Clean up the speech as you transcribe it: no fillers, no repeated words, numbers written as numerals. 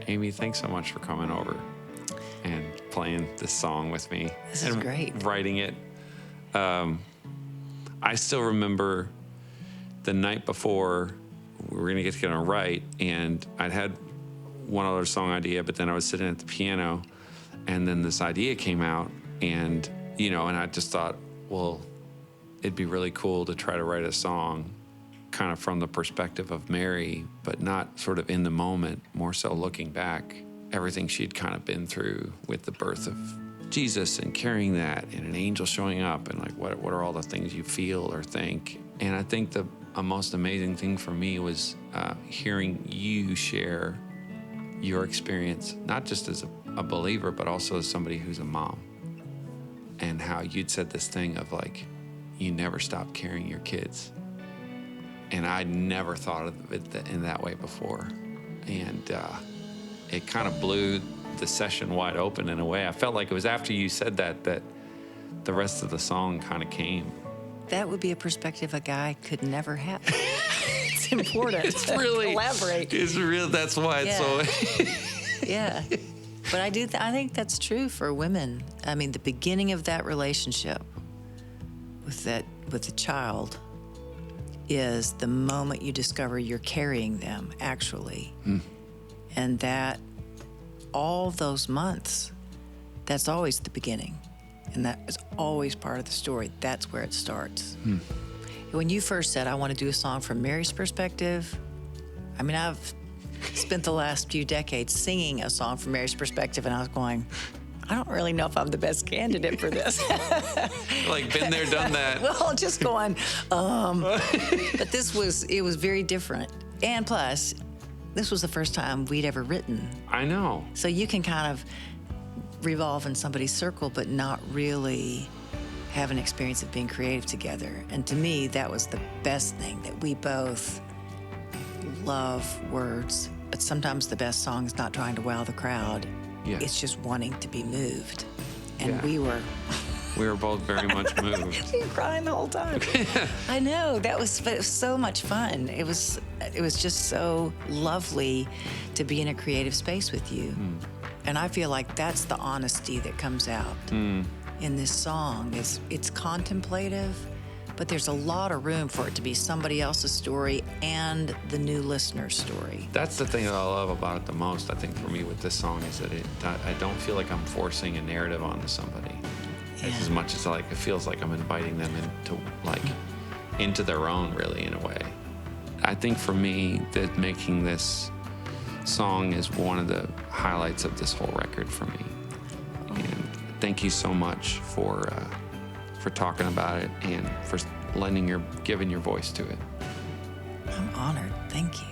Amy, thanks so much for coming over and playing this song with me. This is great. Writing it. I still remember the night before we were going to get together and write, and I'd had one other song idea, but then I was sitting at the piano, and then this idea came out, and, and I just thought, well, it'd be really cool to try to write a song kind of from the perspective of Mary, but not sort of in the moment, more so looking back, everything she'd kind of been through with the birth of Jesus and carrying that and an angel showing up and like what are all the things you feel or think. And I think the most amazing thing for me was hearing you share your experience, not just as a believer, but also as somebody who's a mom, and how you'd said this thing of like, you never stop carrying your kids. And I'd never thought of it in that way before. And it kind of blew the session wide open in a way. I felt like it was after you said that the rest of the song kind of came. That would be a perspective a guy could never have. It's important. It's really collaborate. It's real. That's why it's so. Yeah, but I think that's true for women. I mean, the beginning of that relationship with the child is the moment you discover you're carrying them, actually. And that all those months, that's always the beginning. And that is always part of the story. That's where it starts. When you first said, I want to do a song from Mary's perspective, I mean, I've spent the last few decades singing a song from Mary's perspective, and I was going, I don't really know if I'm the best candidate for this. Like, been there, done that. Well, just going, but it was very different. And plus, this was the first time we'd ever written. I know. So you can kind of revolve in somebody's circle, but not really have an experience of being creative together. And to me, that was the best thing, that we both love words, but sometimes the best song is not trying to wow the crowd. Yeah. It's just wanting to be moved. And Yeah. we were both very much moved. we were crying the whole time. I know, but it was so much fun. It was just so lovely to be in a creative space with you. And I feel like that's the honesty that comes out in this song. It's contemplative, but there's a lot of room for it to be somebody else's story and the new listener's story. That's the thing that I love about it the most, I think, for me with this song, is that I don't feel like I'm forcing a narrative onto somebody. Yeah. As much as it feels like I'm inviting them into their own, really, in a way. I think for me, that making this song is one of the highlights of this whole record for me. And thank you so much for talking about it and for giving your voice to it. I'm honored. Thank you.